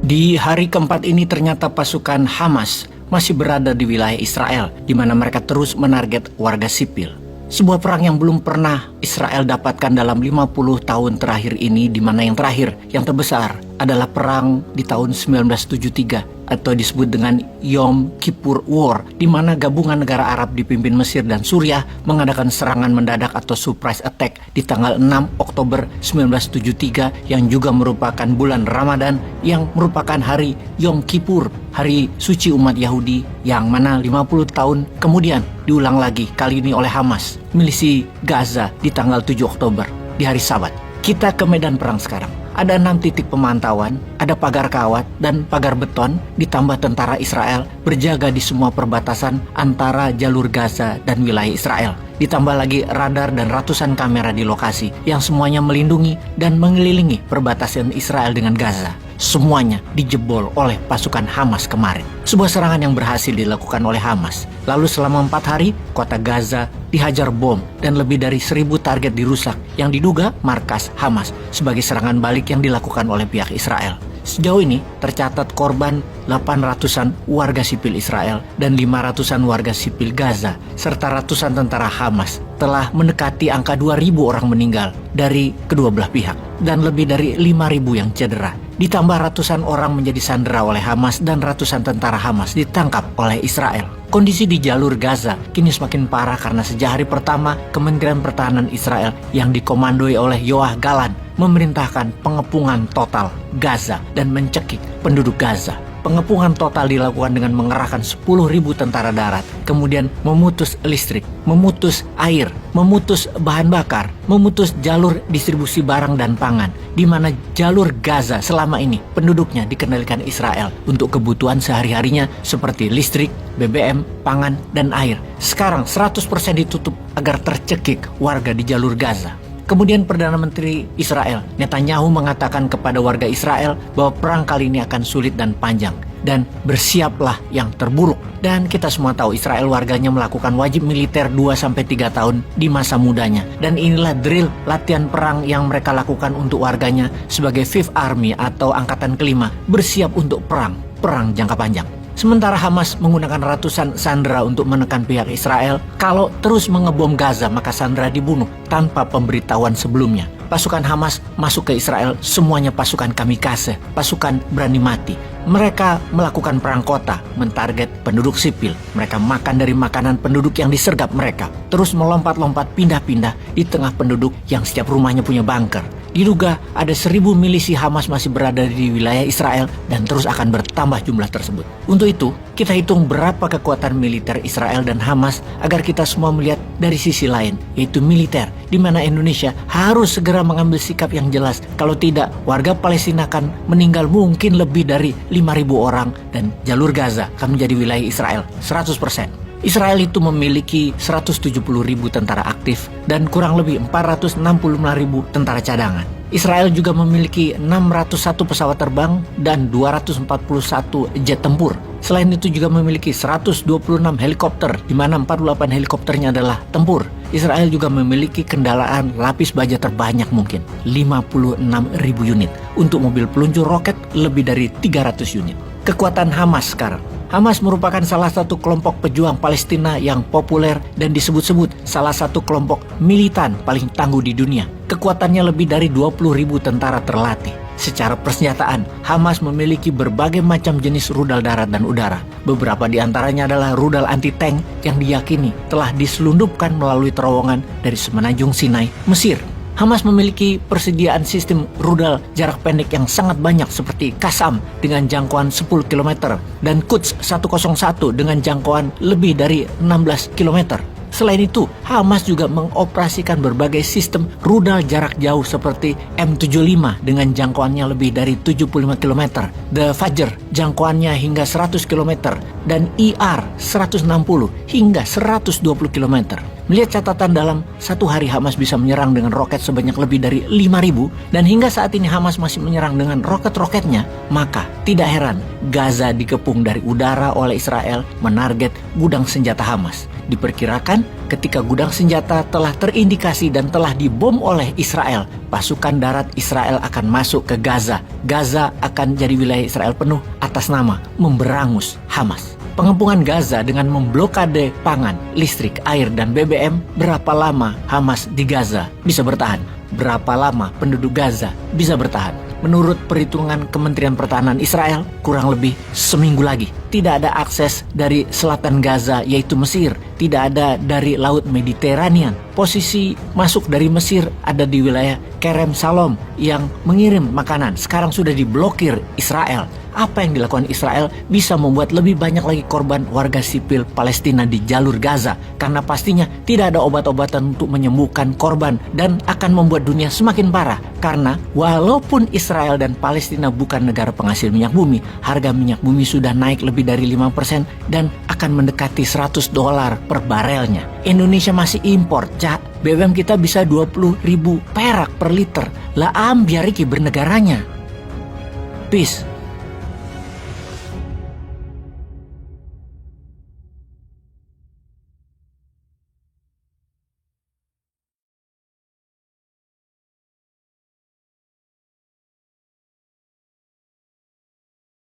Di hari keempat ini ternyata pasukan Hamas masih berada di wilayah Israel, di mana mereka terus menarget warga sipil. Sebuah perang yang belum pernah Israel dapatkan dalam 50 tahun terakhir ini, di mana yang terakhir, yang terbesar adalah perang di tahun 1973 atau disebut dengan Yom Kippur War, di mana gabungan negara Arab dipimpin Mesir dan Suriah mengadakan serangan mendadak atau surprise attack di tanggal 6 Oktober 1973 yang juga merupakan bulan Ramadan, yang merupakan hari Yom Kippur, hari suci umat Yahudi, yang mana 50 tahun kemudian diulang lagi kali ini oleh Hamas, milisi Gaza, di tanggal 7 Oktober, di hari Sabat. Kita ke medan perang sekarang. Ada 6 titik pemantauan, ada pagar kawat dan pagar beton, ditambah tentara Israel berjaga di semua perbatasan antara jalur Gaza dan wilayah Israel. Ditambah lagi radar dan ratusan kamera di lokasi yang semuanya melindungi dan mengelilingi perbatasan Israel dengan Gaza. Semuanya dijebol oleh pasukan Hamas kemarin. Sebuah serangan yang berhasil dilakukan oleh Hamas. Lalu selama 4 hari, kota Gaza dihajar bom dan lebih dari 1.000 target dirusak yang diduga markas Hamas sebagai serangan balik yang dilakukan oleh pihak Israel. Sejauh ini tercatat korban 800-an warga sipil Israel dan 500-an warga sipil Gaza serta ratusan tentara Hamas telah mendekati angka 2.000 orang meninggal dari kedua belah pihak dan lebih dari 5.000 yang cedera. Ditambah ratusan orang menjadi sandera oleh Hamas dan ratusan tentara Hamas ditangkap oleh Israel. Kondisi di jalur Gaza kini semakin parah karena sejak hari pertama Kementerian Pertahanan Israel yang dikomandoi oleh Yoav Galan memerintahkan pengepungan total Gaza dan mencekik penduduk Gaza. Pengepungan total dilakukan dengan mengerahkan 10.000 tentara darat, kemudian memutus listrik, memutus air, memutus bahan bakar, memutus jalur distribusi barang dan pangan, di mana jalur Gaza selama ini penduduknya dikendalikan Israel untuk kebutuhan sehari-harinya seperti listrik, BBM, pangan, dan air. Sekarang 100% ditutup agar tercekik warga di jalur Gaza. Kemudian Perdana Menteri Israel, Netanyahu, mengatakan kepada warga Israel bahwa perang kali ini akan sulit dan panjang. Dan bersiaplah yang terburuk. Dan kita semua tahu Israel warganya melakukan wajib militer 2-3 tahun di masa mudanya. Dan inilah drill latihan perang yang mereka lakukan untuk warganya sebagai Fifth Army atau Angkatan Kelima, bersiap untuk perang jangka panjang. Sementara Hamas menggunakan ratusan sandera untuk menekan pihak Israel. Kalau terus mengebom Gaza, maka sandera dibunuh tanpa pemberitahuan sebelumnya. Pasukan Hamas masuk ke Israel, semuanya pasukan kamikaze, pasukan berani mati. Mereka melakukan perang kota, mentarget penduduk sipil. Mereka makan dari makanan penduduk yang disergap mereka. Terus melompat-lompat pindah-pindah di tengah penduduk yang setiap rumahnya punya bunker. Diduga ada 1.000 milisi Hamas masih berada di wilayah Israel dan terus akan bertambah jumlah tersebut. Untuk itu, kita hitung berapa kekuatan militer Israel dan Hamas agar kita semua melihat dari sisi lain, yaitu militer, di mana Indonesia harus segera mengambil sikap yang jelas. Kalau tidak, warga Palestina akan meninggal mungkin lebih dari 5.000 orang dan jalur Gaza akan menjadi wilayah Israel 100%. Israel itu memiliki 170.000 tentara aktif dan kurang lebih 465.000 tentara cadangan. Israel juga memiliki 601 pesawat terbang dan 241 jet tempur. Selain itu juga memiliki 126 helikopter, di mana 48 helikopternya adalah tempur. Israel juga memiliki kendaraan lapis baja terbanyak mungkin, 56.000 unit. Untuk mobil peluncur roket lebih dari 300 unit. Kekuatan Hamas sekarang. Hamas merupakan salah satu kelompok pejuang Palestina yang populer dan disebut-sebut salah satu kelompok militan paling tangguh di dunia. Kekuatannya lebih dari 20.000 tentara terlatih. Secara persenjataan, Hamas memiliki berbagai macam jenis rudal darat dan udara. Beberapa di antaranya adalah rudal anti-tank yang diyakini telah diselundupkan melalui terowongan dari Semenanjung Sinai, Mesir. Hamas memiliki persediaan sistem rudal jarak pendek yang sangat banyak seperti Qassam dengan jangkauan 10 km dan Quds 101 dengan jangkauan lebih dari 16 km. Selain itu, Hamas juga mengoperasikan berbagai sistem rudal jarak jauh seperti M75 dengan jangkauannya lebih dari 75 km, The Fajr jangkauannya hingga 100 km, dan IR 160 hingga 120 km. Melihat catatan dalam satu hari Hamas bisa menyerang dengan roket sebanyak lebih dari 5.000 dan hingga saat ini Hamas masih menyerang dengan roket-roketnya, maka tidak heran Gaza dikepung dari udara oleh Israel menarget gudang senjata Hamas. Diperkirakan ketika gudang senjata telah terindikasi dan telah dibom oleh Israel, pasukan darat Israel akan masuk ke Gaza. Gaza akan jadi wilayah Israel penuh atas nama memberangus Hamas. Pengepungan Gaza dengan memblokade pangan, listrik, air, dan BBM, berapa lama Hamas di Gaza bisa bertahan? Berapa lama penduduk Gaza bisa bertahan? Menurut perhitungan Kementerian Pertahanan Israel, kurang lebih seminggu lagi. Tidak ada akses dari selatan Gaza yaitu Mesir, tidak ada dari Laut Mediterranean. Posisi masuk dari Mesir ada di wilayah Kerem Shalom yang mengirim makanan. Sekarang sudah diblokir Israel. Apa yang dilakukan Israel bisa membuat lebih banyak lagi korban warga sipil Palestina di jalur Gaza, karena pastinya tidak ada obat-obatan untuk menyembuhkan korban dan akan membuat dunia semakin parah. Karena walaupun Israel dan Palestina bukan negara penghasil minyak bumi, harga minyak bumi sudah naik lebih dari 5% dan akan mendekati $100 per barelnya. Indonesia masih impor, Cak. BBM kita bisa 20.000 perak per liter. Lah biar iki bernegaranya. Peace.